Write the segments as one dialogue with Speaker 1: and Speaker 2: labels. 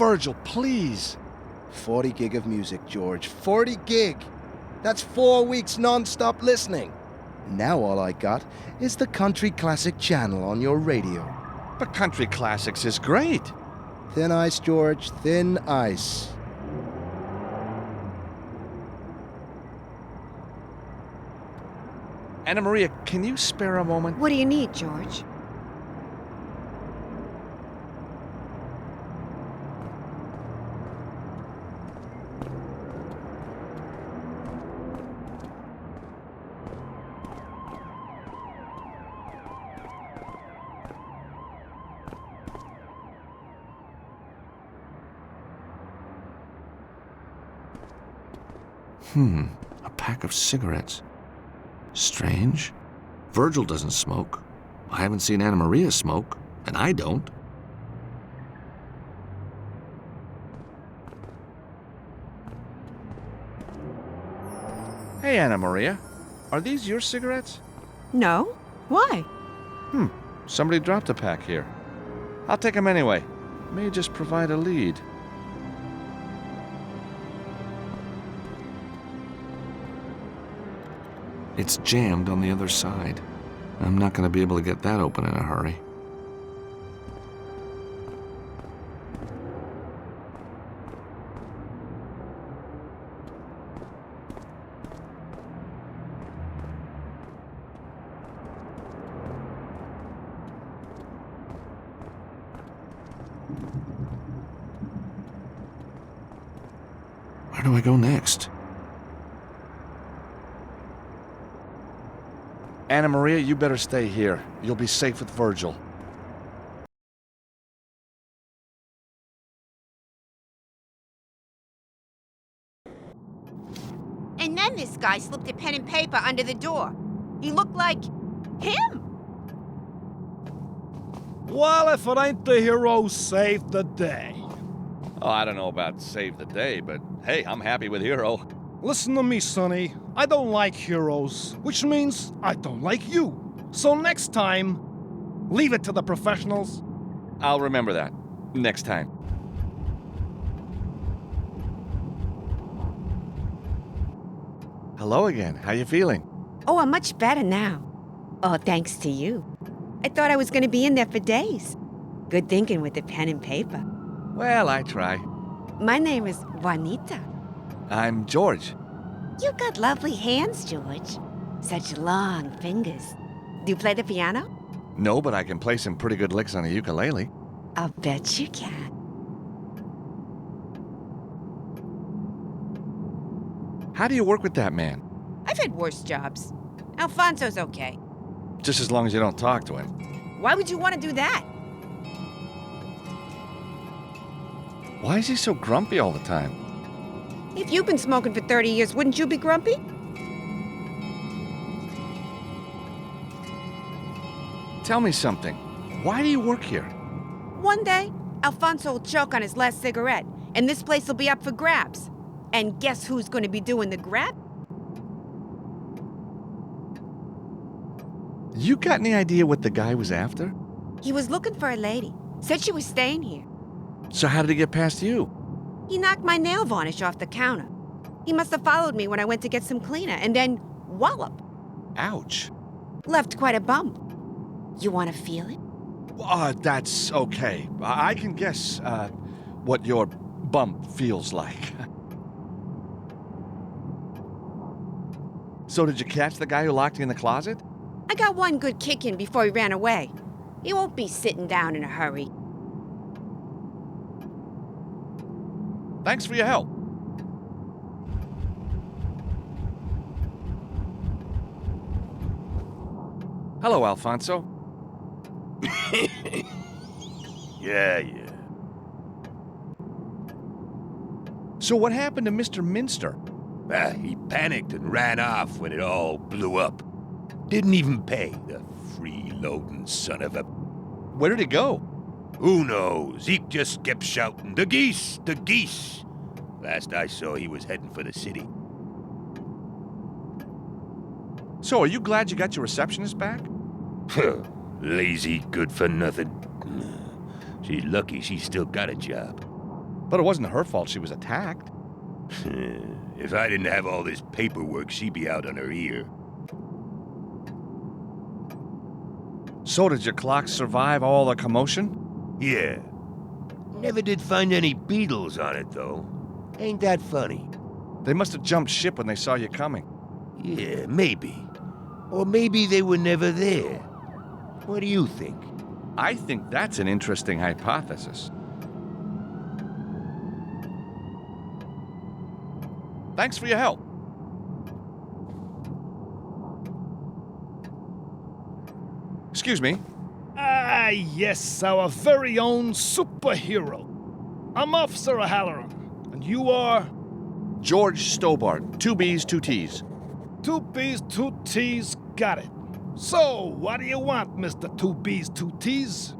Speaker 1: Virgil, please.
Speaker 2: 40 gig of music, George. 40 gig! That's 4 weeks non-stop listening. Now all I got is the country classic channel on your radio.
Speaker 1: But country classics is great.
Speaker 2: Thin ice, George, thin ice.
Speaker 1: Anna Maria, can you spare a moment?
Speaker 3: What do you need, George?
Speaker 4: A pack of cigarettes. Strange. Virgil doesn't smoke. I haven't seen Anna Maria smoke, and I don't.
Speaker 1: Hey, Anna Maria. Are these your cigarettes?
Speaker 3: No? Why?
Speaker 1: Somebody dropped a pack here. I'll take them anyway. May just provide a lead.
Speaker 4: It's jammed on the other side. I'm not going to be able to get that open in a hurry. Where do I go next?
Speaker 1: Anna Maria, you better stay here. You'll be safe with Virgil.
Speaker 5: And then this guy slipped a pen and paper under the door. He looked like him.
Speaker 6: Well, if it ain't the hero saved the day.
Speaker 1: Oh, I don't know about save the day, but hey, I'm happy with Hero.
Speaker 6: Listen to me, Sonny. I don't like heroes, which means I don't like you. So next time, leave it to the professionals.
Speaker 1: I'll remember that. Next time. Hello again. How you feeling?
Speaker 3: Oh, I'm much better now. Oh, thanks to you. I thought I was going to be in there for days. Good thinking with the pen and paper.
Speaker 1: Well, I try.
Speaker 3: My name is Juanita.
Speaker 1: I'm George.
Speaker 3: You got lovely hands, George. Such long fingers. Do you play the piano?
Speaker 1: No, but I can play some pretty good licks on a ukulele.
Speaker 3: I'll bet you can.
Speaker 1: How do you work with that man?
Speaker 5: I've had worse jobs. Alfonso's okay.
Speaker 1: Just as long as you don't talk to him.
Speaker 5: Why would you want to do that?
Speaker 1: Why is he so grumpy all the time?
Speaker 5: If you've been smoking for 30 years, wouldn't you be grumpy?
Speaker 1: Tell me something. Why do you work here?
Speaker 5: One day, Alfonso will choke on his last cigarette, and this place will be up for grabs. And guess who's going to be doing the grab?
Speaker 1: You got any idea what the guy was after?
Speaker 5: He was looking for a lady. Said she was staying here.
Speaker 1: So how did he get past you?
Speaker 5: He knocked my nail varnish off the counter. He must have followed me when I went to get some cleaner, and then wallop.
Speaker 1: Ouch.
Speaker 5: Left quite a bump. You want to feel it?
Speaker 1: That's okay. I can guess what your bump feels like. So did you catch the guy who locked you in the closet?
Speaker 5: I got one good kick in before he ran away. He won't be sitting down in a hurry.
Speaker 1: Thanks for your help. Hello, Alfonso.
Speaker 7: Yeah.
Speaker 1: So what happened to Mr. Minster?
Speaker 7: He panicked and ran off when it all blew up. Didn't even pay, the freeloading son of a...
Speaker 1: Where did he go?
Speaker 7: Who knows? He just kept shouting, "The geese! The geese!" Last I saw, he was heading for the city.
Speaker 1: So are you glad you got your receptionist back?
Speaker 7: Lazy, good for nothing. She's lucky she still got a job.
Speaker 1: But it wasn't her fault she was attacked.
Speaker 7: If I didn't have all this paperwork, she'd be out on her ear.
Speaker 1: So did your clock survive all the commotion?
Speaker 7: Yeah. Never did find any beetles on it, though. Ain't that funny?
Speaker 1: They must have jumped ship when they saw you coming.
Speaker 7: Yeah, maybe. Or maybe they were never there. What do you think?
Speaker 1: I think that's an interesting hypothesis. Thanks for your help. Excuse me.
Speaker 6: Ah, yes, our very own superhero. I'm Officer O'Halloran, and you are?
Speaker 1: George Stobart. 2 B's, 2 T's.
Speaker 6: 2 B's, 2 T's, got it. So, what do you want, Mr. 2 B's, 2 T's?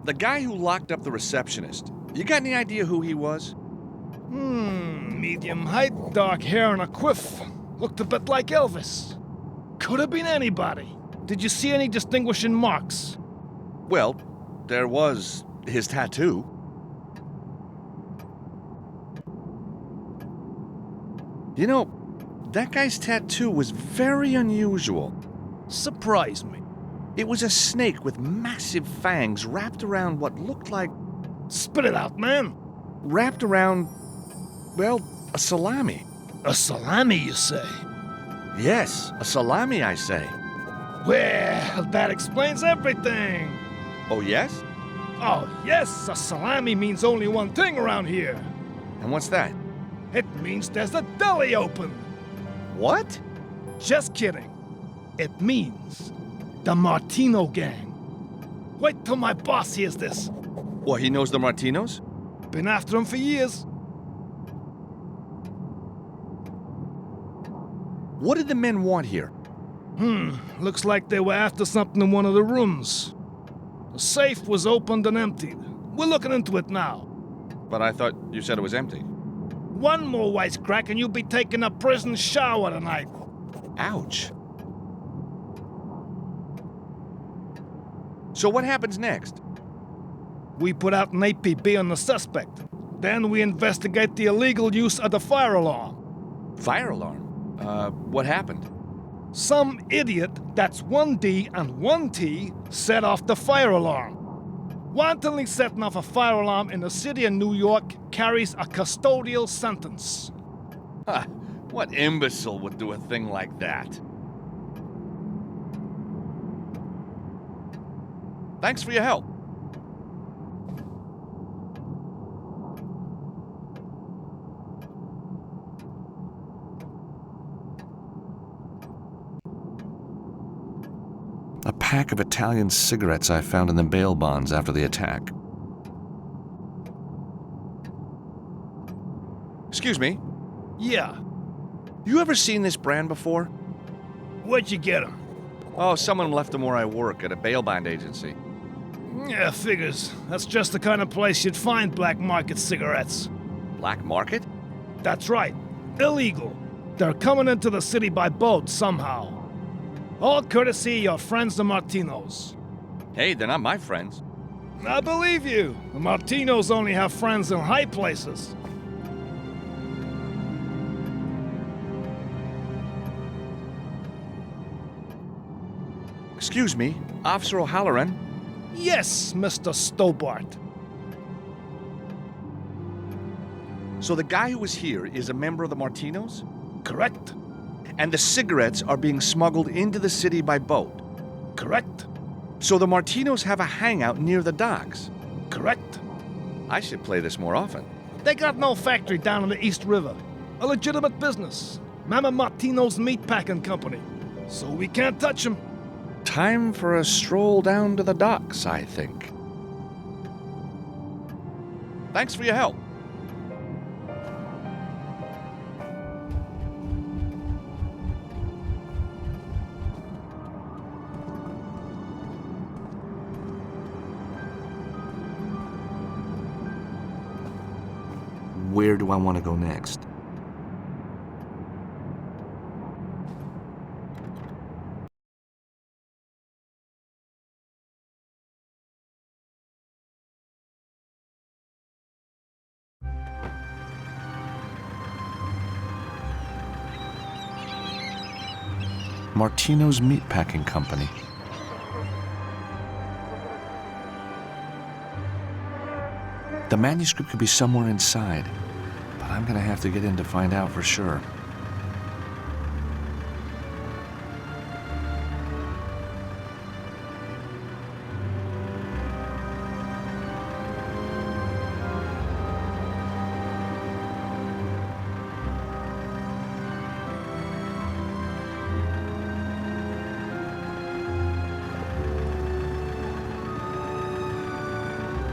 Speaker 1: The guy who locked up the receptionist. You got any idea who he was?
Speaker 6: Medium height, dark hair, and a quiff. Looked a bit like Elvis. Could have been anybody. Did you see any distinguishing marks?
Speaker 1: Well, there was his tattoo. You know, that guy's tattoo was very unusual.
Speaker 6: Surprise me.
Speaker 1: It was a snake with massive fangs wrapped around what looked like...
Speaker 6: Spit it out, man.
Speaker 1: Wrapped around, well, a salami.
Speaker 6: A salami, you say?
Speaker 1: Yes, a salami, I say.
Speaker 6: Well, that explains everything.
Speaker 1: Oh, yes?
Speaker 6: Oh, yes, a salami means only one thing around here.
Speaker 1: And what's that?
Speaker 6: It means there's a deli open.
Speaker 1: What?
Speaker 6: Just kidding. It means the Martino gang. Wait till my boss hears this.
Speaker 1: What, he knows the Martinos?
Speaker 6: Been after him for years.
Speaker 1: What did the men want here?
Speaker 6: Looks like they were after something in one of the rooms. The safe was opened and emptied. We're looking into it now.
Speaker 1: But I thought you said it was empty.
Speaker 6: One more wisecrack and you'll be taking a prison shower tonight.
Speaker 1: Ouch. So what happens next?
Speaker 6: We put out an APB on the suspect. Then we investigate the illegal use of the fire alarm.
Speaker 1: Fire alarm? What happened?
Speaker 6: Some idiot, that's 1D and 1T, set off the fire alarm. Wantonly setting off a fire alarm in the city of New York carries a custodial sentence.
Speaker 1: Ha! What imbecile would do a thing like that? Thanks for your help.
Speaker 4: A pack of Italian cigarettes I found in the bail bonds after the attack.
Speaker 1: Excuse me,
Speaker 6: Yeah.
Speaker 1: you ever seen this brand before?
Speaker 6: Where'd you get 'em?
Speaker 1: Oh, someone left them where I work at a bail bond agency.
Speaker 6: Yeah, figures. That's just the kind of place you'd find black market cigarettes.
Speaker 1: Black market?
Speaker 6: That's right. Illegal. They're coming into the city by boat somehow. All courtesy of your friends the Martinos.
Speaker 1: Hey, they're not my friends.
Speaker 6: I believe you. The Martinos only have friends in high places.
Speaker 1: Excuse me, Officer O'Halloran.
Speaker 6: Yes, Mr. Stobart.
Speaker 1: So the guy who was here is a member of the Martinos?
Speaker 6: Correct.
Speaker 1: And the cigarettes are being smuggled into the city by boat?
Speaker 6: Correct.
Speaker 1: So the Martinos have a hangout near the docks?
Speaker 6: Correct.
Speaker 1: I should play this more often.
Speaker 6: They got no factory down in the East River. A legitimate business. Mama Martino's Meatpacking Company. So we can't touch them.
Speaker 1: Time for a stroll down to the docks, I think. Thanks for your help.
Speaker 4: Where do I want to go next? Martino's Meatpacking Company. The manuscript could be somewhere inside, but I'm gonna have to get in to find out for sure.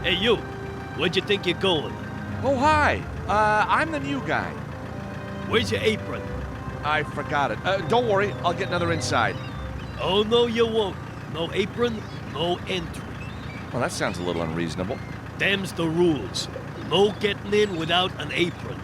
Speaker 8: Hey, you. Where'd you think you're going?
Speaker 1: Oh, hi. I'm the new guy.
Speaker 8: Where's your apron?
Speaker 1: I forgot it. Don't worry, I'll get another inside.
Speaker 8: Oh, no, you won't. No apron, no entry.
Speaker 1: Well, that sounds a little unreasonable.
Speaker 8: Them's the rules. No getting in without an apron.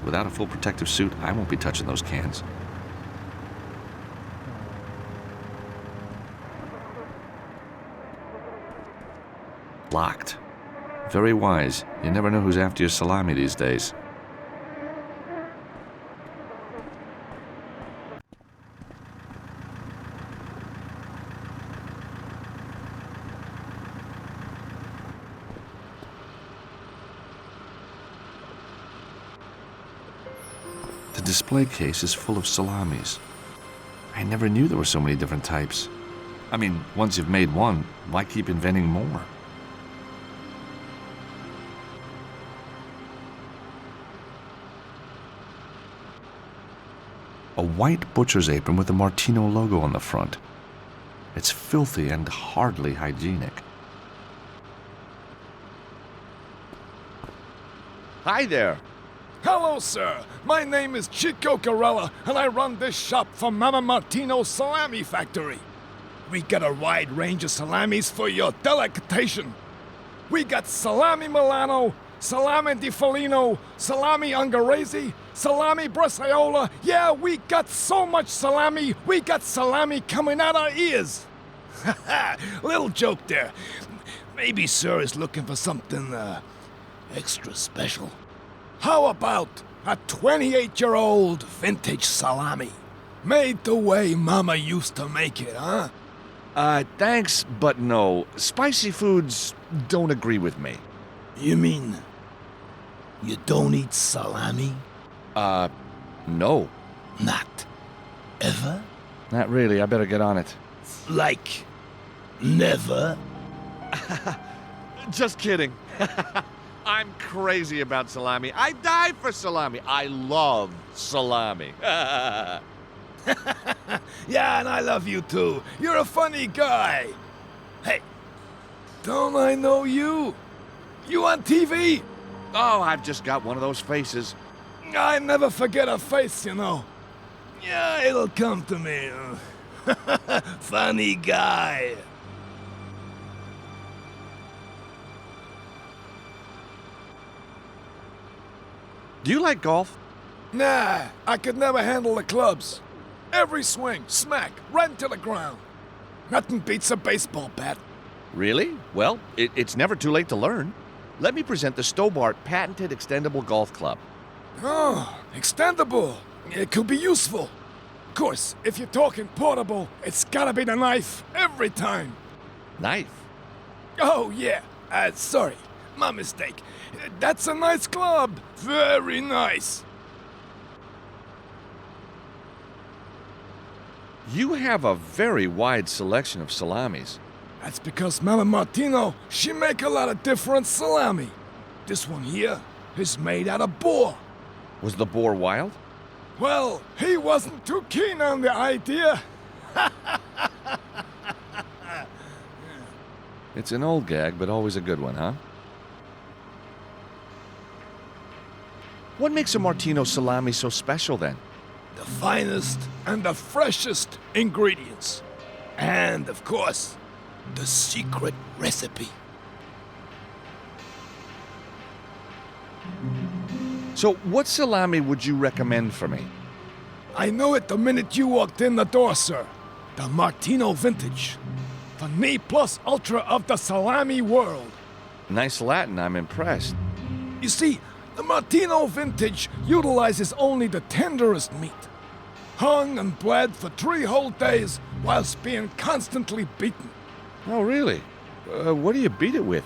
Speaker 4: Without a full protective suit, I won't be touching those cans. Locked. Very wise. You never know who's after your salami these days. The display case is full of salamis. I never knew there were so many different types. I mean, once you've made one, why keep inventing more? A white butcher's apron with the Martino logo on the front. It's filthy and hardly hygienic.
Speaker 1: Hi there.
Speaker 6: Hello, sir. My name is Chico Carella, and I run this shop for Mama Martino's Salami Factory. We got a wide range of salamis for your delectation. We got salami Milano, salami di Foligno, salami Ungherese, salami Bresaola. Yeah, we got so much salami, we got salami coming out our ears. Little joke there. Maybe sir is looking for something, extra special. How about a 28-year-old vintage salami? Made the way Mama used to make it, huh?
Speaker 1: Thanks, but no. Spicy foods don't agree with me.
Speaker 6: You mean you don't eat salami?
Speaker 1: No.
Speaker 6: Not ever?
Speaker 1: Not really. I better get on it.
Speaker 6: Like never?
Speaker 1: Just kidding. I'm crazy about salami. I die for salami. I love salami.
Speaker 6: Yeah, and I love you too. You're a funny guy. Hey, don't I know you? You on TV?
Speaker 1: Oh, I've just got one of those faces.
Speaker 6: I never forget a face, you know. Yeah, it'll come to me. Funny guy.
Speaker 1: Do you like golf?
Speaker 6: Nah, I could never handle the clubs. Every swing, smack, right into the ground. Nothing beats a baseball bat.
Speaker 1: Really? Well, it's never too late to learn. Let me present the Stobart patented extendable golf club.
Speaker 6: Oh, extendable. It could be useful. Of course, if you're talking portable, it's gotta be the knife every time.
Speaker 1: Knife?
Speaker 6: Oh, yeah. Sorry. My mistake. That's a nice club. Very nice.
Speaker 1: You have a very wide selection of salamis.
Speaker 6: That's because Mama Martino, she make a lot of different salami. This one here is made out of boar.
Speaker 1: Was the boar wild?
Speaker 6: Well, he wasn't too keen on the idea.
Speaker 1: It's an old gag, but always a good one, huh? What makes a Martino salami so special, then?
Speaker 6: The finest and the freshest ingredients. And, of course,
Speaker 8: The secret recipe.
Speaker 1: So, what salami would you recommend for me?
Speaker 6: I know it the minute you walked in the door, sir. The Martino vintage. The ne plus ultra of the salami world.
Speaker 1: Nice Latin, I'm impressed.
Speaker 6: You see, the Martino vintage utilizes only the tenderest meat. Hung and bled for 3 whole days whilst being constantly beaten.
Speaker 1: Oh, really? What do you beat it with?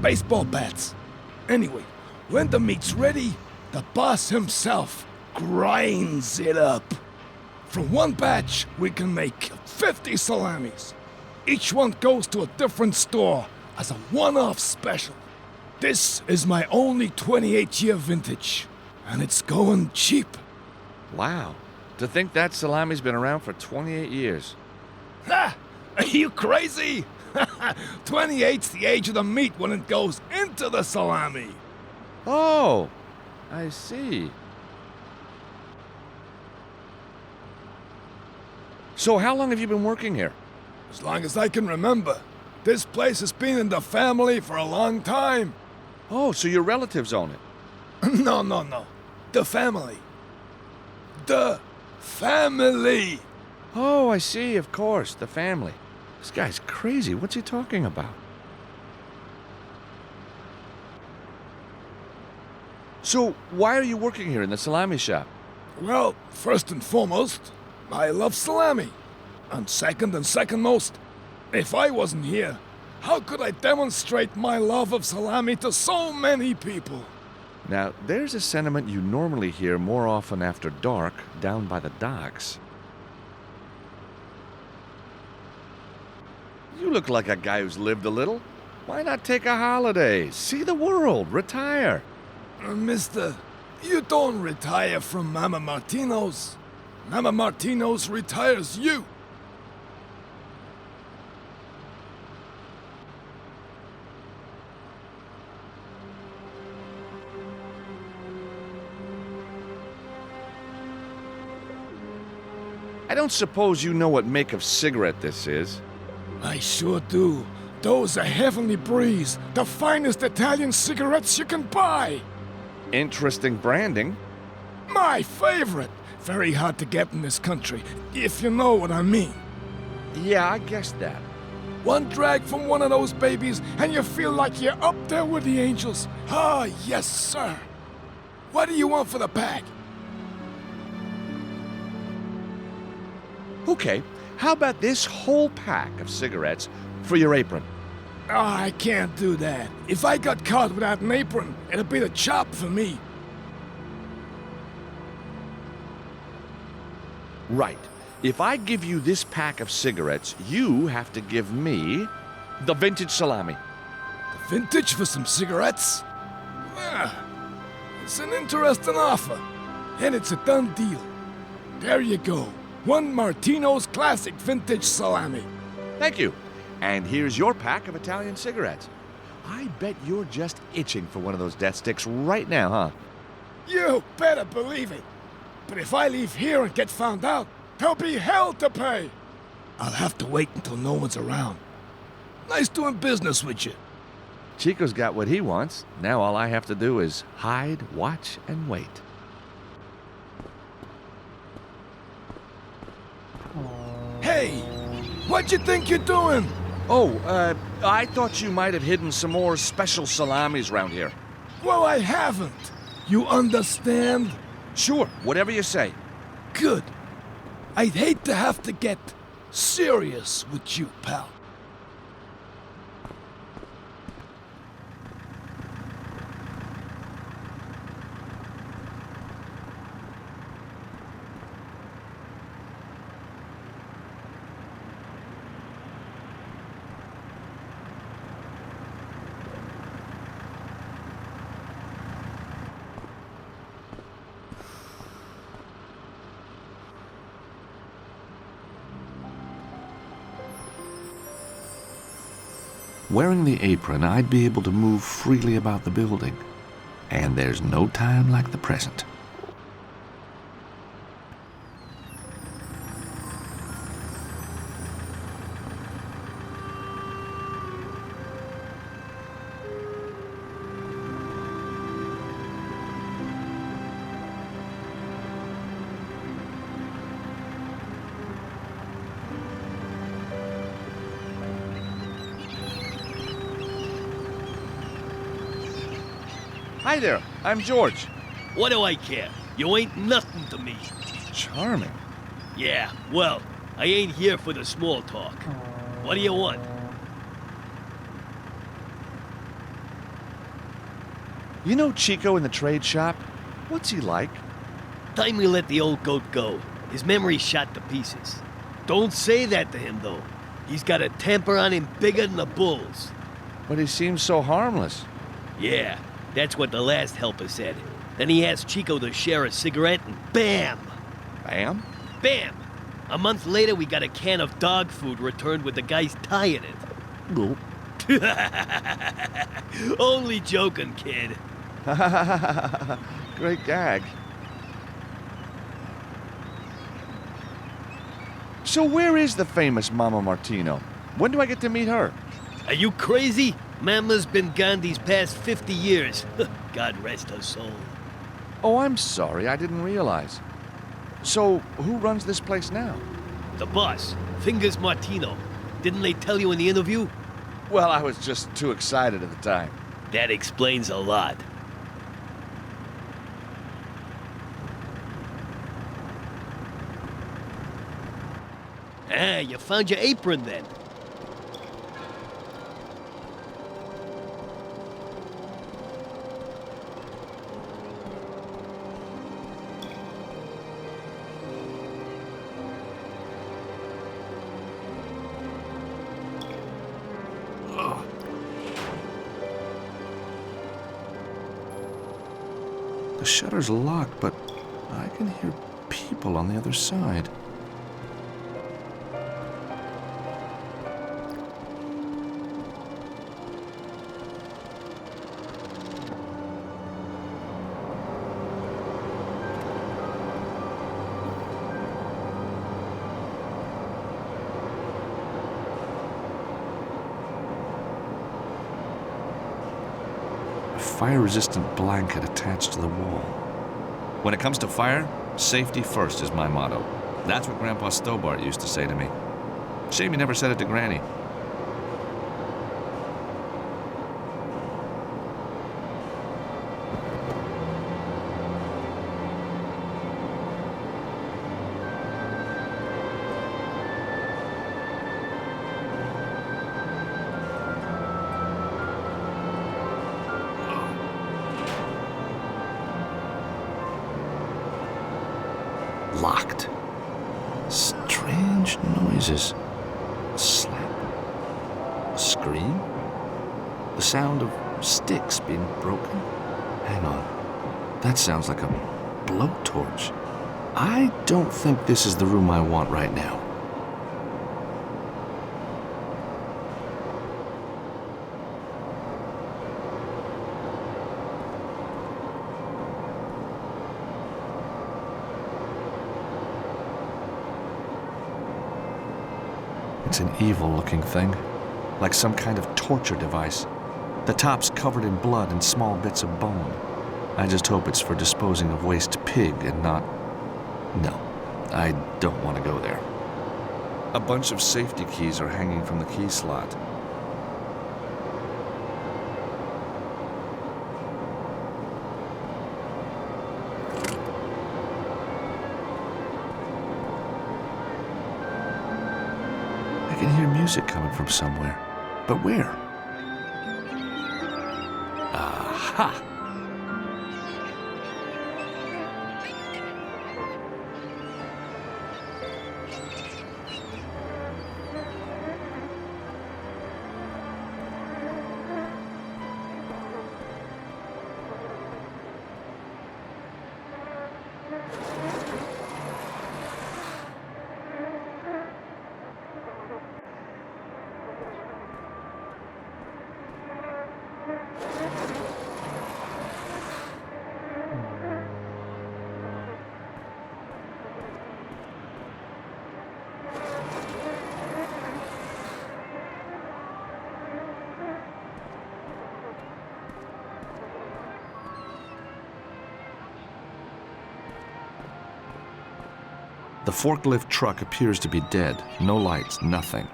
Speaker 6: Baseball bats. Anyway, when the meat's ready, the boss himself grinds it up. From one batch, we can make 50 salamis. Each one goes to a different store as a one-off special. This is my only 28-year vintage, and it's going cheap.
Speaker 1: Wow. To think that salami's been around for 28 years.
Speaker 6: Ha! Are you crazy? 28's the age of the meat when it goes into the salami.
Speaker 1: Oh, I see. So how long have you been working here?
Speaker 6: As long as I can remember. This place has been in the family for a long time.
Speaker 1: Oh, so your relatives own it?
Speaker 6: No. The family. The family.
Speaker 1: Oh, I see, of course, the family. This guy's crazy. What's he talking about? So, why are you working here in the salami shop?
Speaker 6: Well, first and foremost, I love salami. And second most, if I wasn't here, how could I demonstrate my love of salami to so many people?
Speaker 1: Now, there's a sentiment you normally hear more often after dark down by the docks. You look like a guy who's lived a little. Why not take a holiday? See the world, retire.
Speaker 6: Mister, you don't retire from Mama Martino's. Mama Martino's retires you.
Speaker 1: I don't suppose you know what make of cigarette this is.
Speaker 6: I sure do. Those are Heavenly Breeze, the finest Italian cigarettes you can buy.
Speaker 1: Interesting branding.
Speaker 6: My favorite. Very hard to get in this country, if you know what I mean.
Speaker 1: Yeah, I guess that.
Speaker 6: One drag from one of those babies, and you feel like you're up there with the angels. Ah, yes, sir. What do you want for the bag?
Speaker 1: Okay, how about this whole pack of cigarettes for your apron?
Speaker 6: Oh, I can't do that. If I got caught without an apron, it'd be the chop for me.
Speaker 1: Right. If I give you this pack of cigarettes, you have to give me the vintage salami.
Speaker 6: The vintage for some cigarettes? Ah, it's an interesting offer. And it's a done deal. There you go. One Martino's classic vintage salami.
Speaker 1: Thank you. And here's your pack of Italian cigarettes. I bet you're just itching for one of those death sticks right now, huh?
Speaker 6: You better believe it. But if I leave here and get found out, there'll be hell to pay. I'll have to wait until no one's around. Nice doing business with you.
Speaker 1: Chico's got what he wants. Now all I have to do is hide, watch, and wait.
Speaker 6: Hey, what you think you're doing?
Speaker 1: Oh, I thought you might have hidden some more special salamis around here.
Speaker 6: Well, I haven't. You understand?
Speaker 1: Sure, whatever you say.
Speaker 6: Good. I'd hate to have to get serious with you, pal.
Speaker 4: Wearing the apron, I'd be able to move freely about the building. And there's no time like the present.
Speaker 1: Hi there, I'm George.
Speaker 8: What do I care? You ain't nothing to me.
Speaker 1: Charming.
Speaker 8: Yeah, well, I ain't here for the small talk. What do you want?
Speaker 1: You know Chico in the trade shop? What's he like?
Speaker 8: Time we let the old goat go. His memory's shot to pieces. Don't say that to him, though. He's got a temper on him bigger than the bulls.
Speaker 1: But he seems so harmless.
Speaker 8: Yeah, that's what the last helper said. Then he asked Chico to share a cigarette, and bam!
Speaker 1: Bam?
Speaker 8: Bam! A month later, we got a can of dog food returned with the guy's tie in it.
Speaker 1: Nope.
Speaker 8: Only joking, kid.
Speaker 1: Great gag. So where is the famous Mama Martino? When do I get to meet her?
Speaker 8: Are you crazy? Mama's been gone these past 50 years. God rest her soul.
Speaker 1: Oh, I'm sorry, I didn't realize. So, who runs this place now?
Speaker 8: The boss, Fingers Martino. Didn't they tell you in the interview?
Speaker 1: Well, I was just too excited at the time.
Speaker 8: That explains a lot. Ah, you found your apron then.
Speaker 4: The shutter's locked, but I can hear people on the other side. Fire-resistant blanket attached to the wall. When it comes to fire, safety first is my motto. That's what Grandpa Stobart used to say to me. Shame he never said it to Granny. Locked. Strange noises. A slap. A scream. The sound of sticks being broken. Hang on. That sounds like a blowtorch. I don't think this is the room I want right now. It's an evil-looking thing, like some kind of torture device. The top's covered in blood and small bits of bone. I just hope it's for disposing of waste pig and not... No, I don't want to go there. A bunch of safety keys are hanging from the key slot. I can hear music coming from somewhere. But where? Aha! The forklift truck appears to be dead. No lights, nothing.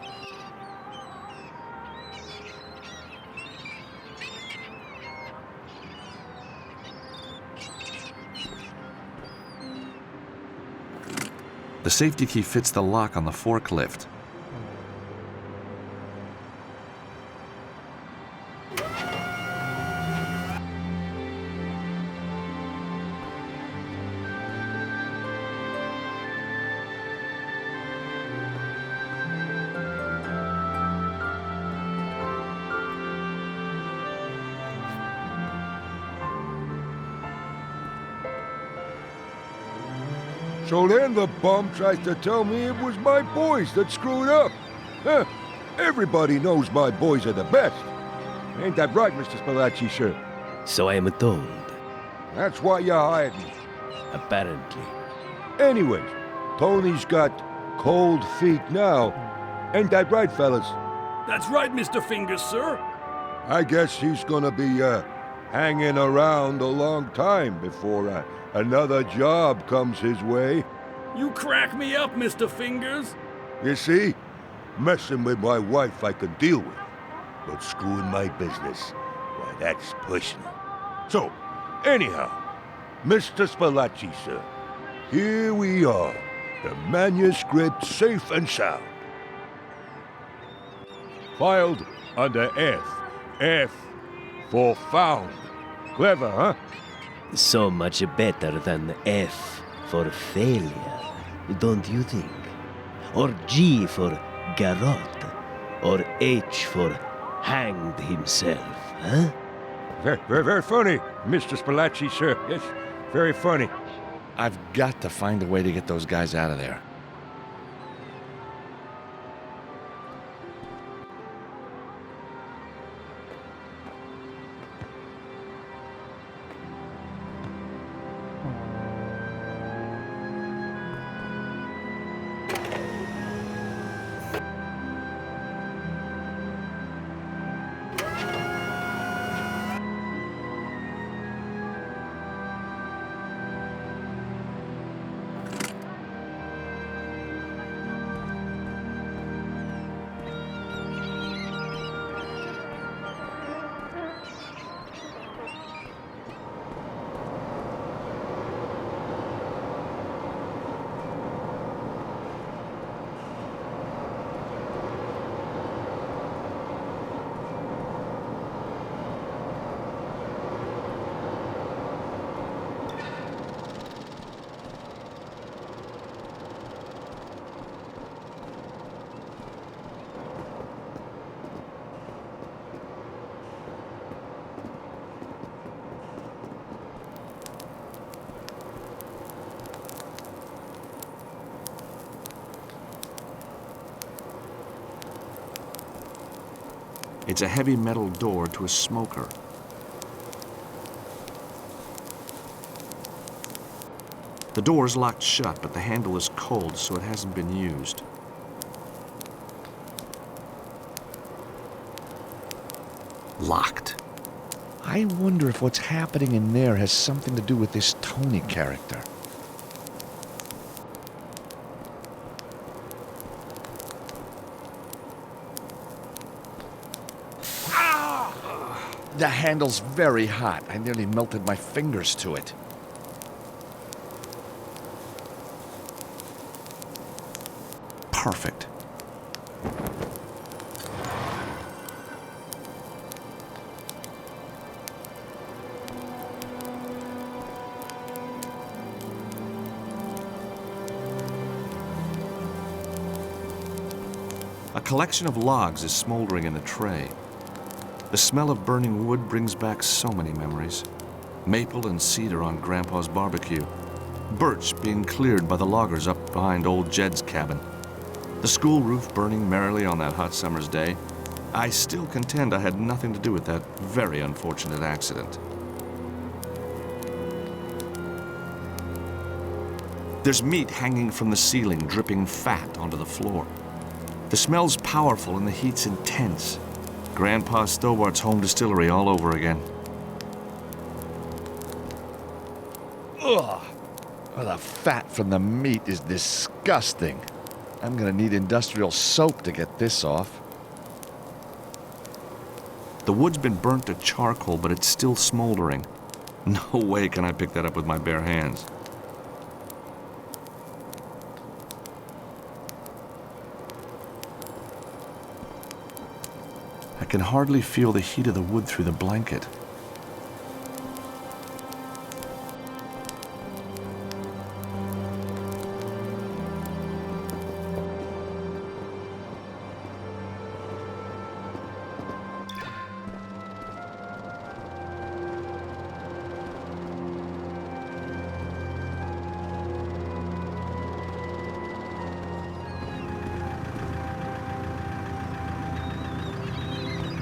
Speaker 4: The safety key fits the lock on the forklift.
Speaker 9: So then the bum tries to tell me it was my boys that screwed up. Huh. Everybody knows my boys are the best. Ain't that right, Mr. Spalacci, sir?
Speaker 8: So I am told.
Speaker 9: That's why you hired me.
Speaker 8: Apparently.
Speaker 9: Anyways, Tony's got cold feet now. Ain't that right, fellas?
Speaker 10: That's right, Mr. Fingers, sir.
Speaker 9: I guess he's gonna be, hanging around a long time before, another job comes his way.
Speaker 10: You crack me up, Mr. Fingers.
Speaker 9: You see? Messing with my wife I can deal with. But screwing my business, why, that's personal. So, anyhow, Mr. Spalacci, sir, here we are. The manuscript safe and sound. Filed under F. F for found. Clever, huh?
Speaker 8: So much better than F for failure, don't you think? Or G for garrote, or H for hanged himself, huh?
Speaker 9: Very funny, Mr. Spalacci, sir. Yes, very funny.
Speaker 1: I've got to find a way to get those guys out of there.
Speaker 4: It's a heavy metal door to a smoker. The door's locked shut, but the handle is cold, so it hasn't been used. Locked.
Speaker 1: I wonder if what's happening in there has something to do with this Tony character. The handle's very hot. I nearly melted my fingers to it.
Speaker 4: Perfect. A collection of logs is smoldering in a tray. The smell of burning wood brings back so many memories. Maple and cedar on Grandpa's barbecue. Birch being cleared by the loggers up behind old Jed's cabin. The school roof burning merrily on that hot summer's day. I still contend I had nothing to do with that very unfortunate accident. There's meat hanging from the ceiling, dripping fat onto the floor. The smell's powerful and the heat's intense. Grandpa Stobart's home distillery all over again.
Speaker 1: Ugh! Well, the fat from the meat is disgusting. I'm gonna need industrial soap to get this off.
Speaker 4: The wood's been burnt to charcoal, but it's still smoldering. No way can I pick that up with my bare hands. I can hardly feel the heat of the wood through the blanket.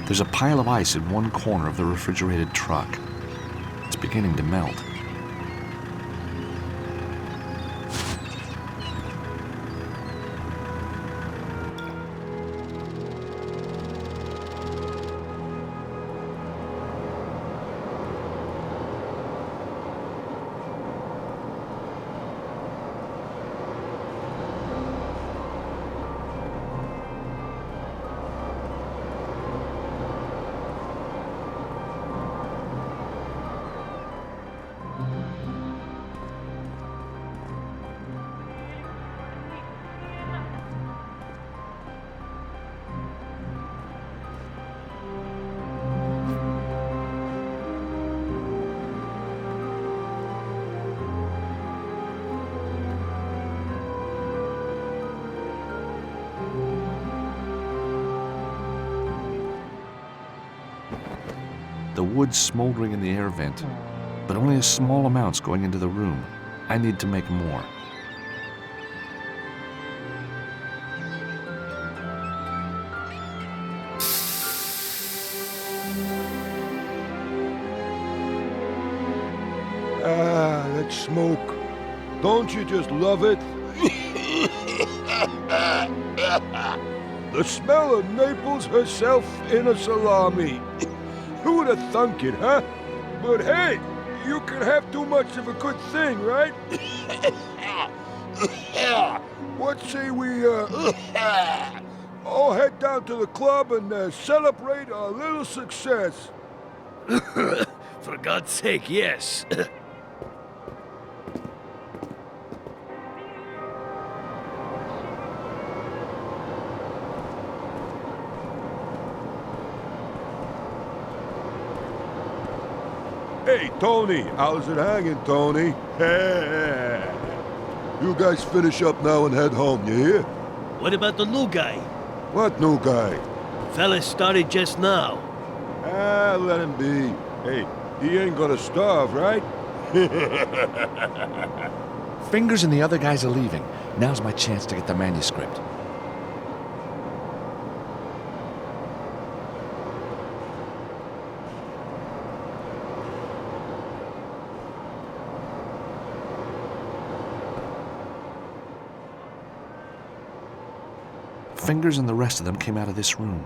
Speaker 4: There's a pile of ice in one corner of the refrigerated truck. It's beginning to melt. The wood's smoldering in the air vent, but only a small amount's going into the room. I need to make more.
Speaker 9: Ah, that smoke. Don't you just love it? The smell of Naples herself in a salami. Who would have thunk it, huh? But hey, you can have too much of a good thing, right? What say we, all head down to the club and celebrate our little success?
Speaker 8: For God's sake, yes.
Speaker 9: Hey, Tony, how's it hanging, Tony? You guys finish up now and head home, you hear?
Speaker 8: What about the new guy?
Speaker 9: What new guy?
Speaker 8: Fella started just now.
Speaker 9: Ah, let him be. Hey, he ain't gonna starve, right?
Speaker 1: Fingers and the other guys are leaving. Now's my chance to get the manuscript.
Speaker 4: Fingers and the rest of them came out of this room.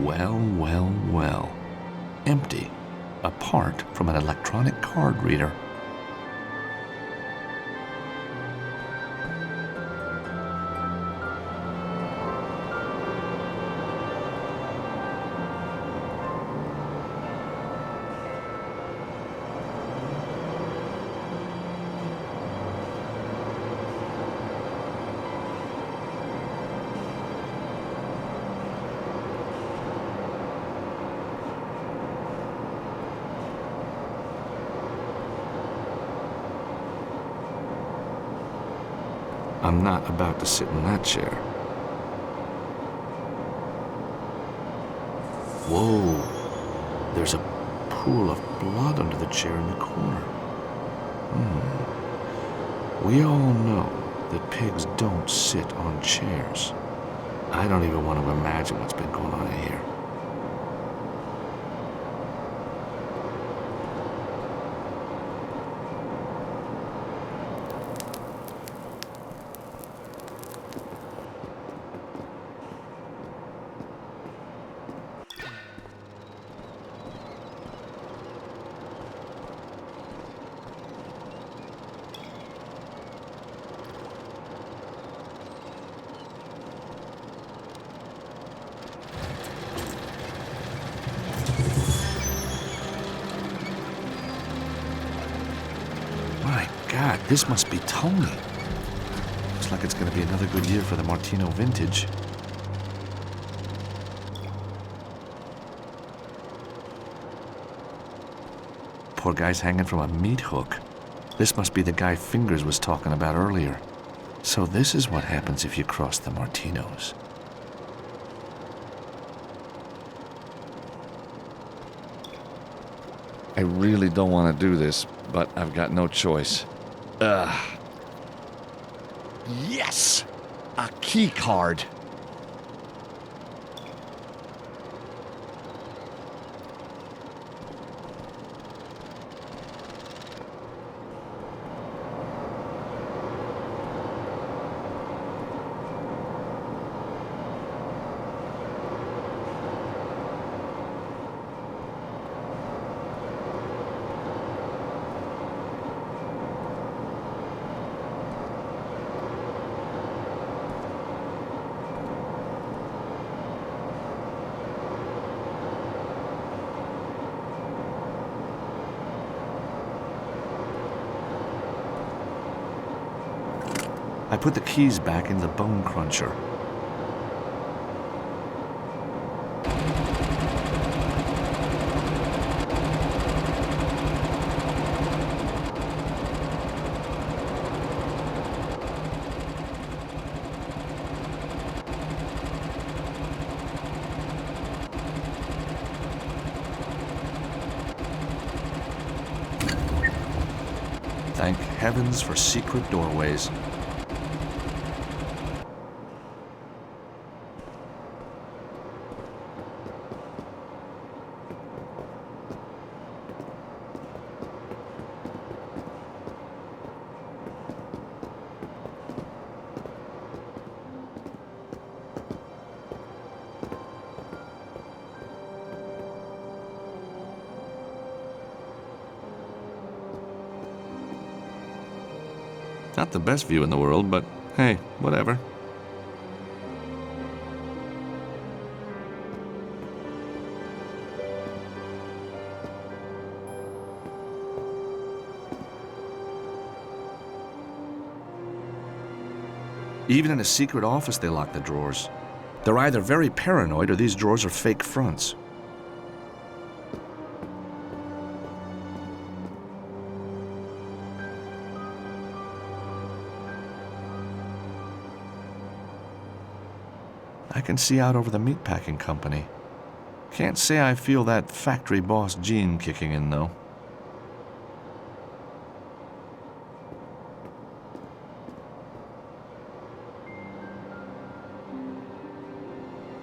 Speaker 4: Well, well, well. Empty, apart from an electronic card reader. I'm not about to sit in that chair. Whoa, there's a pool of blood under the chair in the corner. We all know that pigs don't sit on chairs. I don't even want to imagine what's been going on in here. My God, this must be Tony. Looks like it's going to be another good year for the Martino vintage. Poor guy's hanging from a meat hook. This must be the guy Fingers was talking about earlier. So this is what happens if you cross the Martinos.
Speaker 1: I really don't want to do this, but I've got no choice. Yes! A key card.
Speaker 4: I put the keys back in the bone cruncher. Thank heavens for secret doorways. Not the best view in the world, but hey, whatever. Even in a secret office, they lock the drawers. They're either very paranoid or these drawers are fake fronts. I can see out over the meatpacking company. Can't say I feel that factory boss gene kicking in, though.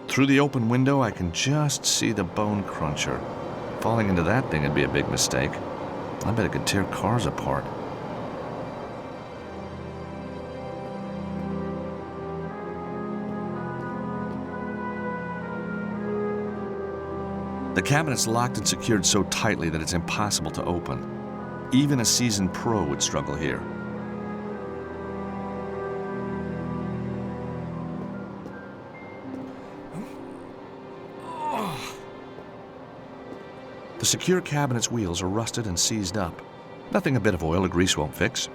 Speaker 4: Through the open window, I can just see the bone cruncher. Falling into that thing would be a big mistake. I bet it could tear cars apart. The cabinet's locked and secured so tightly that it's impossible to open. Even a seasoned pro would struggle here. The secure cabinet's wheels are rusted and seized up. Nothing a bit of oil or grease won't fix.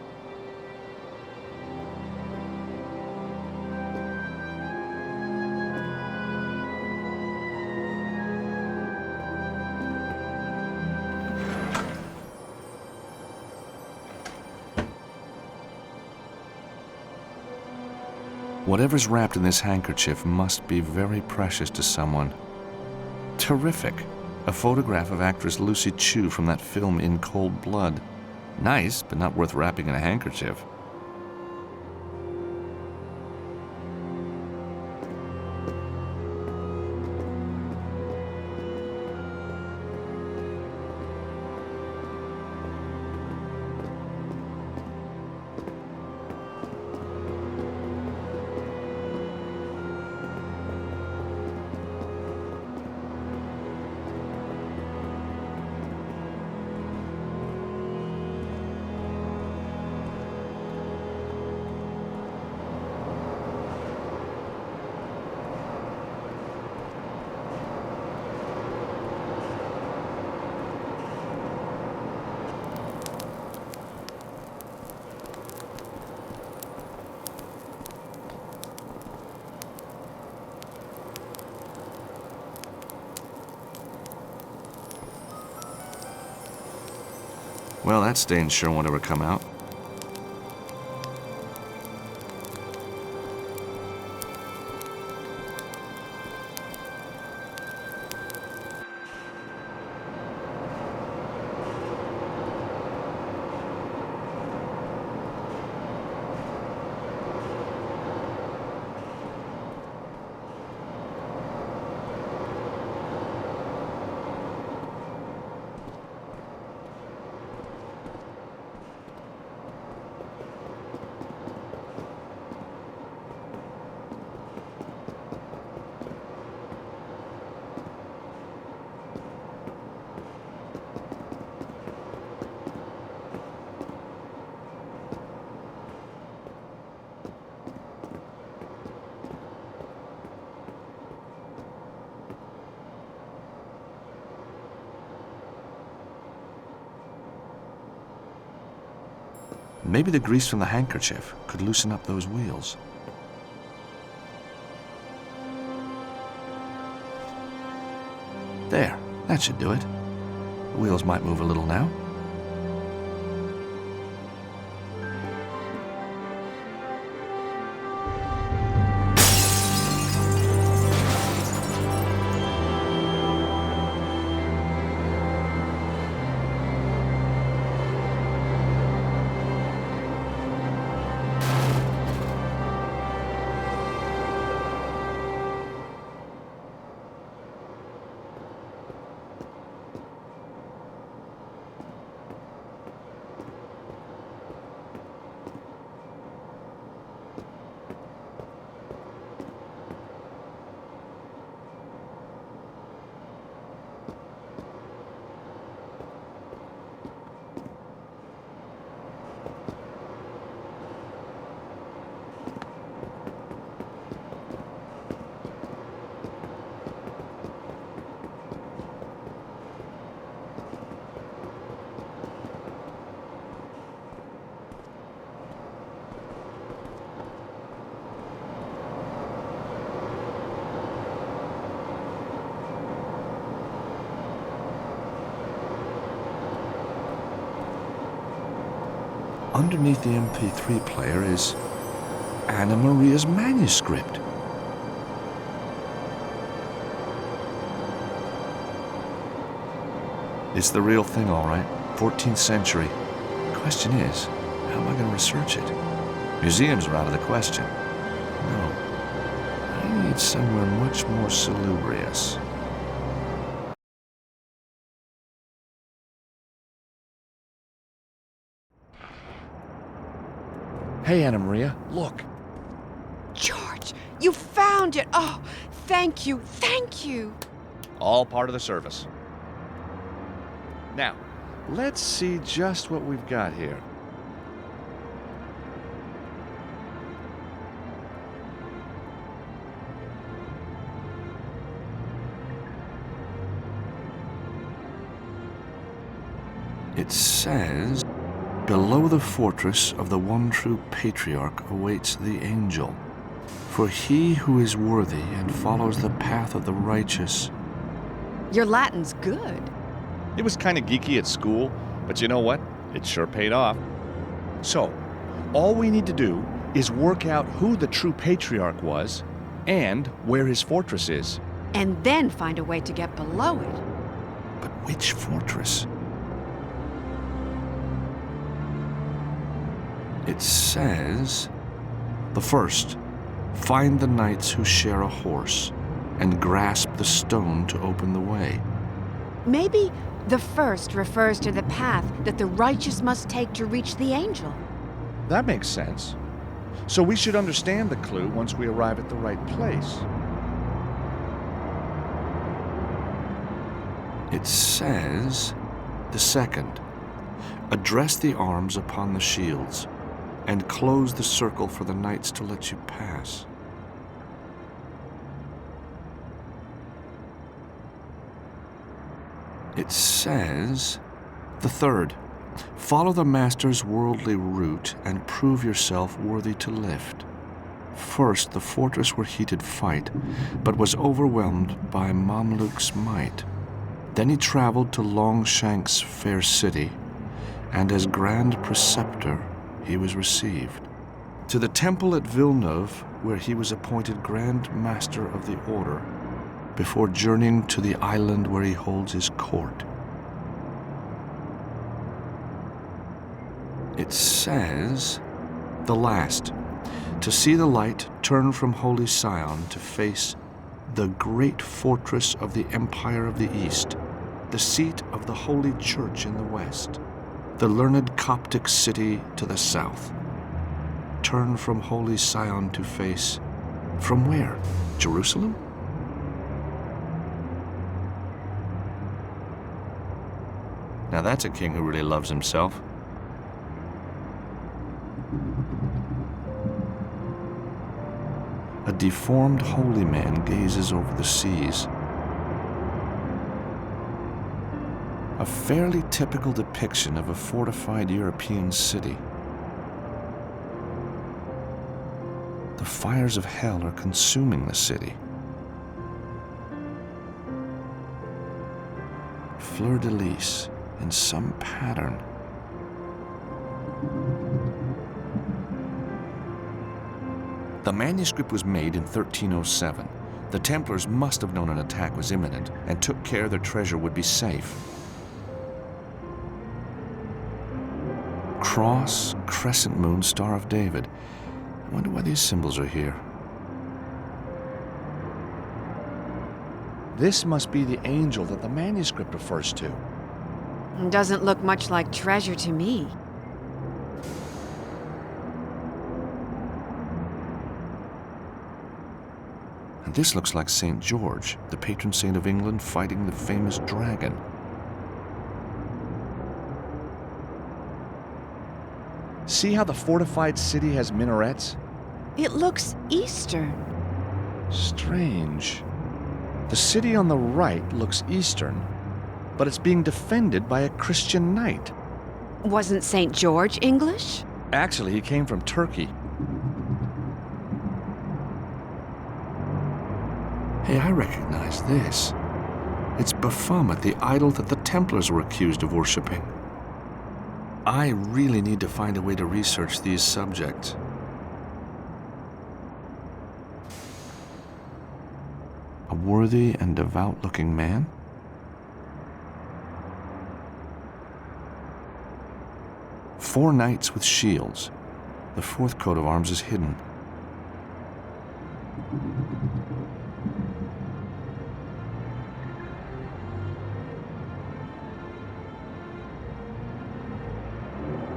Speaker 4: Whatever's wrapped in this handkerchief must be very precious to someone. Terrific. A photograph of actress Lucy Chu from that film In Cold Blood. Nice, but not worth wrapping in a handkerchief. Well, that stain sure won't ever come out. Maybe the grease from the handkerchief could loosen up those wheels. There, that should do it. The wheels might move a little now. Underneath the MP3 player is Anna Maria's manuscript. It's the real thing, all right. 14th century. Question is, how am I going to research it? Museums are out of the question. No. I need somewhere much more salubrious.
Speaker 1: Hey, Anna Maria, look.
Speaker 5: George, you found it! Oh, thank you, thank you!
Speaker 1: All part of the service. Now, let's see just what we've got here.
Speaker 4: It says, below the fortress of the one true patriarch awaits the angel. For he who is worthy and follows the path of the righteous.
Speaker 5: Your Latin's good.
Speaker 1: It was kind of geeky at school, but you know what? It sure paid off. So, all we need to do is work out who the true patriarch was and where his fortress is.
Speaker 5: And then find a way to get below it.
Speaker 4: But which fortress? It says, the first, find the knights who share a horse and grasp the stone to open the way.
Speaker 5: Maybe the first refers to the path that the righteous must take to reach the angel.
Speaker 1: That makes sense. So we should understand the clue once we arrive at the right place.
Speaker 4: It says, the second, address the arms upon the shields and close the circle for the knights to let you pass. It says, the third, follow the master's worldly route and prove yourself worthy to lift. First, the fortress where he did fight, but was overwhelmed by Mamluk's might. Then he traveled to Longshank's fair city, and as Grand Preceptor he was received. To the temple at Villeneuve, where he was appointed Grand Master of the Order, before journeying to the island where he holds his court. It says, the last, to see the light turn from Holy Sion to face the great fortress of the Empire of the East, the seat of the Holy Church in the west, the learned Coptic city to the south. Turn from Holy Sion to face, from where? Jerusalem? Now that's a king who really loves himself. A deformed holy man gazes over the seas. A fairly typical depiction of a fortified European city. The fires of hell are consuming the city. Fleur-de-lis in some pattern. The manuscript was made in 1307. The Templars must have known an attack was imminent and took care their treasure would be safe. Cross, crescent moon, Star of David. I wonder why these symbols are here.
Speaker 1: This must be the angel that the manuscript refers to.
Speaker 5: Doesn't look much like treasure to me.
Speaker 4: And this looks like St. George, the patron saint of England, fighting the famous dragon.
Speaker 1: See how the fortified city has minarets?
Speaker 5: It looks Eastern.
Speaker 1: Strange. The city on the right looks Eastern, but it's being defended by a Christian knight.
Speaker 5: Wasn't St. George English?
Speaker 1: Actually, he came from Turkey.
Speaker 4: Hey, I recognize this. It's Baphomet, the idol that the Templars were accused of worshipping. I really need to find a way to research these subjects. A worthy and devout-looking man? Four knights with shields. The fourth coat of arms is hidden.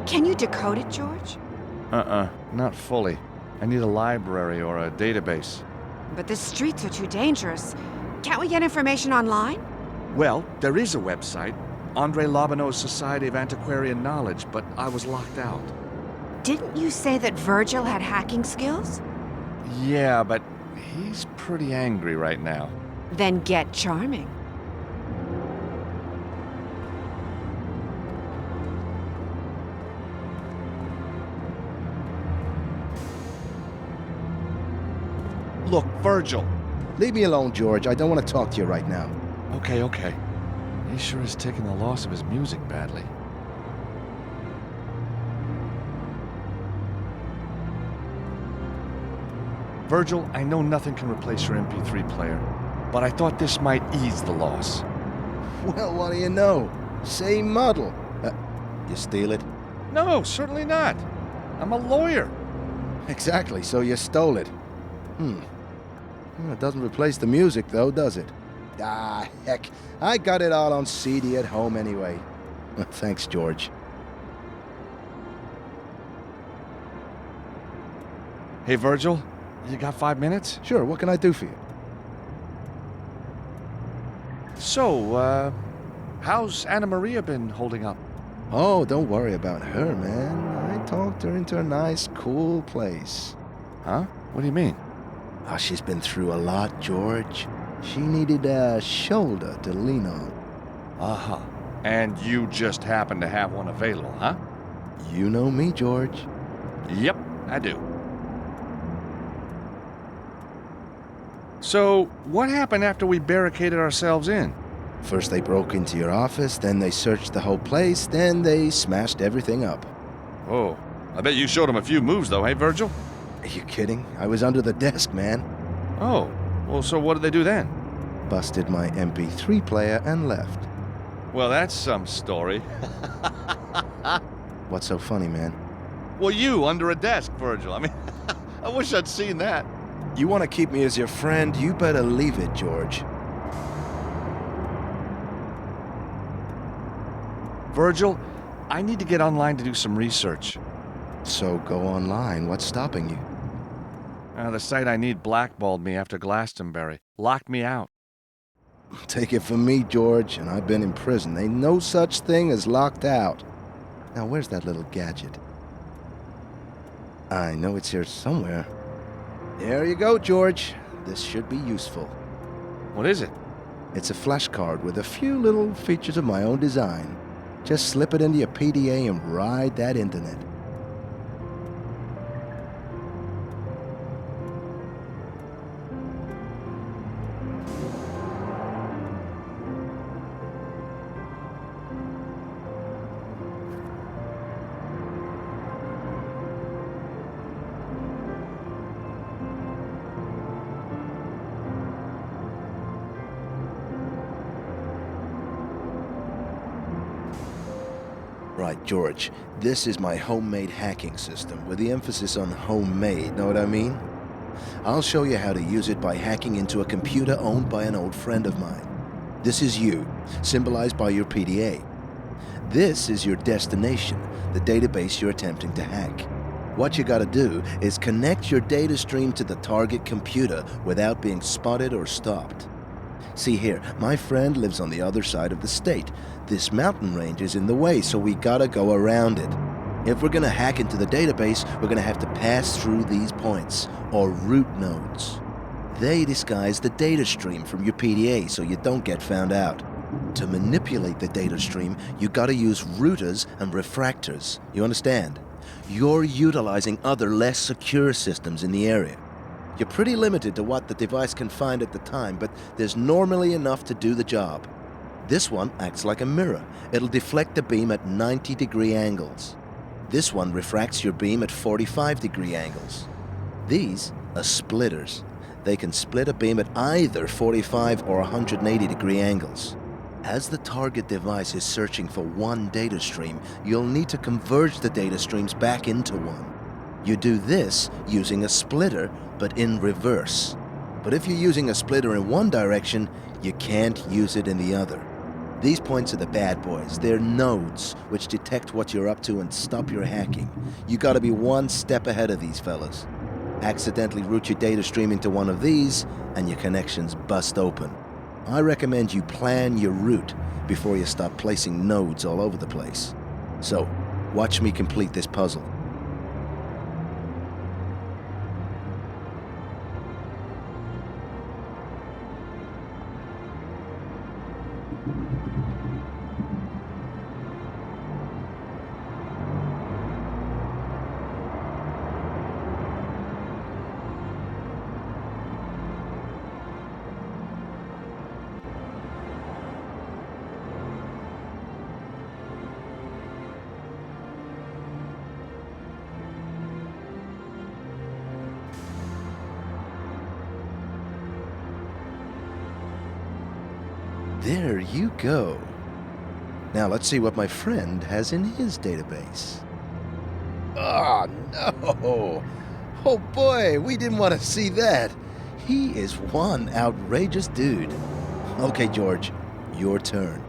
Speaker 5: Can you decode it, George?
Speaker 1: Not fully. I need a library or a database.
Speaker 5: But the streets are too dangerous. Can't we get information online?
Speaker 1: Well, there is a website, André Lobineau's Society of Antiquarian Knowledge, but I was locked out.
Speaker 5: Didn't you say that Virgil had hacking skills?
Speaker 1: Yeah, but he's pretty angry right now.
Speaker 5: Then get charming.
Speaker 1: Look, Virgil.
Speaker 2: Leave me alone, George. I don't want to talk to you right now.
Speaker 1: Okay. He sure is taking the loss of his music badly. Virgil, I know nothing can replace your MP3 player, but I thought this might ease the loss.
Speaker 2: Well, what do you know? Same model. You steal it?
Speaker 1: No, certainly not. I'm a lawyer.
Speaker 2: Exactly, so you stole it. Well, it doesn't replace the music, though, does it? Ah, heck. I got it all on CD at home anyway. Thanks, George.
Speaker 1: Hey, Virgil, you got 5 minutes?
Speaker 2: Sure, what can I do for you?
Speaker 1: So, how's Anna Maria been holding up?
Speaker 2: Oh, don't worry about her, man. I talked her into a nice, cool place.
Speaker 1: Huh? What do you mean?
Speaker 2: Oh, she's been through a lot, George. She needed a shoulder to lean on.
Speaker 1: Uh-huh. And you just happen to have one available, huh?
Speaker 2: You know me, George.
Speaker 1: Yep, I do. So, what happened after we barricaded ourselves in?
Speaker 2: First they broke into your office, then they searched the whole place, then they smashed everything up.
Speaker 1: Oh, I bet you showed him a few moves though, hey, Virgil?
Speaker 2: Are you kidding? I was under the desk, man.
Speaker 1: Oh, well, so what did they do then?
Speaker 2: Busted my MP3 player and left.
Speaker 1: Well, that's some story.
Speaker 2: What's so funny, man?
Speaker 1: Well, you under a desk, Virgil. I mean, I wish I'd seen that.
Speaker 2: You want to keep me as your friend? You better leave it, George.
Speaker 1: Virgil, I need to get online to do some research.
Speaker 2: So go online. What's stopping you?
Speaker 1: The site I need blackballed me after Glastonbury. Locked me out.
Speaker 2: Take it from me, George, and I've been in prison. Ain't no such thing as locked out. Now, where's that little gadget? I know it's here somewhere. There you go, George. This should be useful.
Speaker 1: What is it?
Speaker 2: It's a flash card with a few little features of my own design. Just slip it into your PDA and ride that internet. Right, George, this is my homemade hacking system with the emphasis on homemade, know what I mean? I'll show you how to use it by hacking into a computer owned by an old friend of mine. This is you, symbolized by your PDA. This is your destination, the database you're attempting to hack. What you gotta do is connect your data stream to the target computer without being spotted or stopped. See here, my friend lives on the other side of the state. This mountain range is in the way, so we gotta go around it. If we're gonna hack into the database, we're gonna have to pass through these points, or root nodes. They disguise the data stream from your PDA so you don't get found out. To manipulate the data stream, you gotta use routers and refractors. You understand? You're utilizing other less secure systems in the area. You're pretty limited to what the device can find at the time, but there's normally enough to do the job. This one acts like a mirror. It'll deflect the beam at 90-degree angles. This one refracts your beam at 45-degree angles. These are splitters. They can split a beam at either 45 or 180-degree angles. As the target device is searching for one data stream, you'll need to converge the data streams back into one. You do this using a splitter, but in reverse. But if you're using a splitter in one direction, you can't use it in the other. These points are the bad boys. They're nodes, which detect what you're up to and stop your hacking. You gotta be one step ahead of these fellas. Accidentally route your data stream into one of these, and your connections bust open. I recommend you plan your route before you start placing nodes all over the place. So, watch me complete this puzzle. There you go. Now let's see what my friend has in his database. Oh, no! Oh boy, we didn't want to see that. He is one outrageous dude. Okay, George, your turn.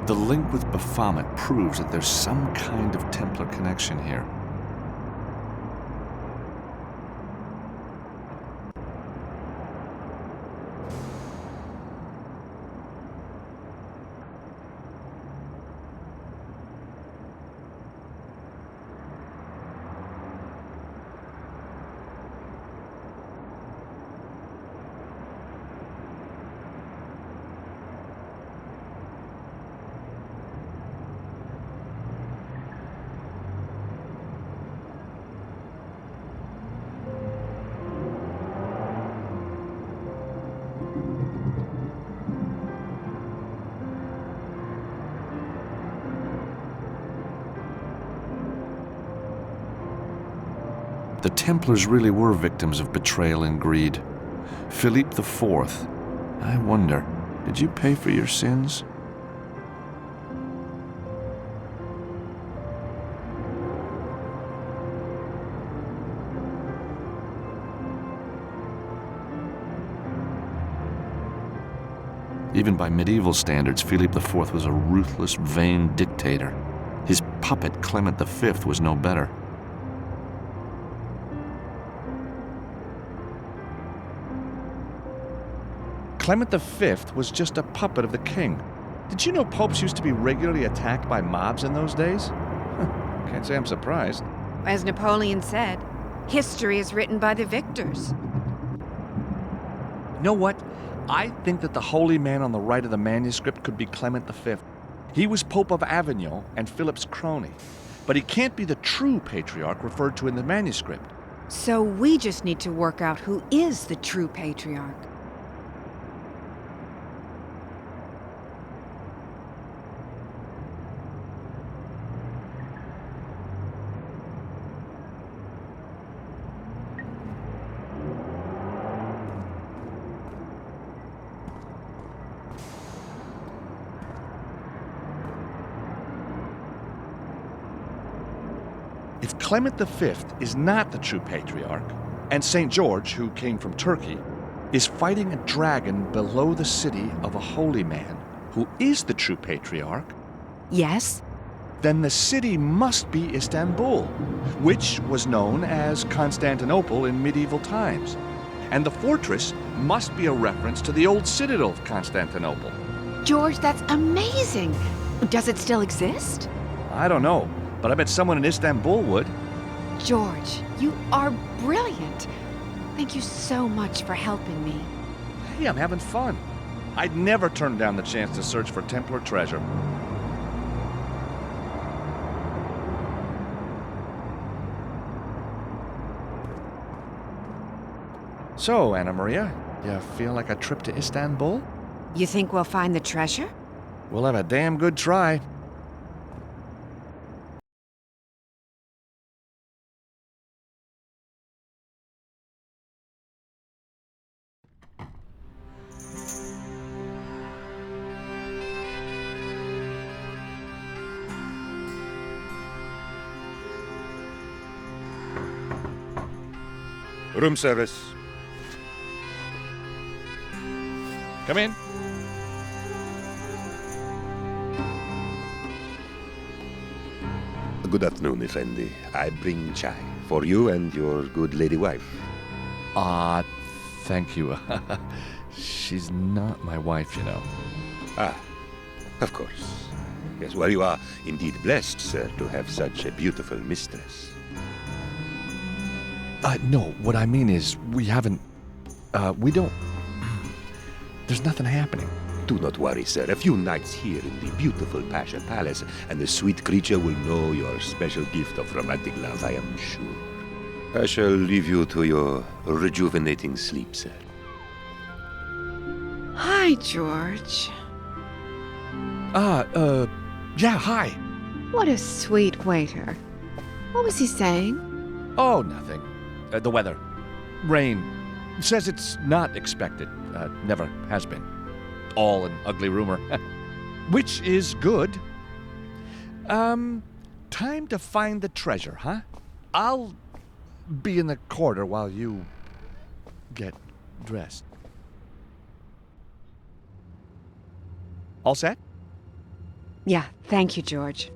Speaker 4: The link with Baphomet proves that there's some kind of Templar connection here. The Templars really were victims of betrayal and greed. Philippe IV, I wonder, did you pay for your sins? Even by medieval standards, Philippe IV was a ruthless, vain dictator. His puppet, Clement V, was no better.
Speaker 1: Clement V was just a puppet of the king. Did you know popes used to be regularly attacked by mobs in those days? Can't say I'm surprised.
Speaker 5: As Napoleon said, history is written by the victors.
Speaker 1: You know what? I think that the holy man on the right of the manuscript could be Clement V. He was Pope of Avignon and Philip's crony. But he can't be the true patriarch referred to in the manuscript.
Speaker 5: So we just need to work out who is the true patriarch.
Speaker 1: If Clement V is not the true patriarch, and St. George, who came from Turkey, is fighting a dragon below the city of a holy man, who is the true patriarch,
Speaker 5: Yes?
Speaker 1: then the city must be Istanbul, which was known as Constantinople in medieval times. And the fortress must be a reference to the old citadel of Constantinople.
Speaker 5: George, that's amazing! Does it still exist?
Speaker 1: I don't know, but I bet someone in Istanbul would.
Speaker 5: George, you are brilliant. Thank you so much for helping me.
Speaker 1: Hey, I'm having fun. I'd never turn down the chance to search for Templar treasure. So, Anna Maria, you feel like a trip to Istanbul?
Speaker 5: You think we'll find the treasure?
Speaker 1: We'll have a damn good try.
Speaker 9: Room service.
Speaker 1: Come in.
Speaker 7: Good afternoon, Effendi. I bring chai for you and your good lady wife.
Speaker 1: Thank you. She's not my wife, you know.
Speaker 7: Ah, of course. Yes, well, you are indeed blessed, sir, to have such a beautiful mistress.
Speaker 1: No, what I mean is, we haven't. We don't. There's nothing happening.
Speaker 7: Do not worry, sir. A few nights here in the beautiful Pasha Palace, and the sweet creature will know your special gift of romantic love, I am sure. I shall leave you to your rejuvenating sleep, sir.
Speaker 5: Hi, George.
Speaker 1: Yeah, hi.
Speaker 5: What a sweet waiter. What was he saying?
Speaker 1: Oh, nothing. The weather. Rain. Says it's not expected. Never has been. All an ugly rumor. Which is good. Time to find the treasure, huh? I'll be in the corridor while you get dressed. All set?
Speaker 5: Yeah, thank you, George.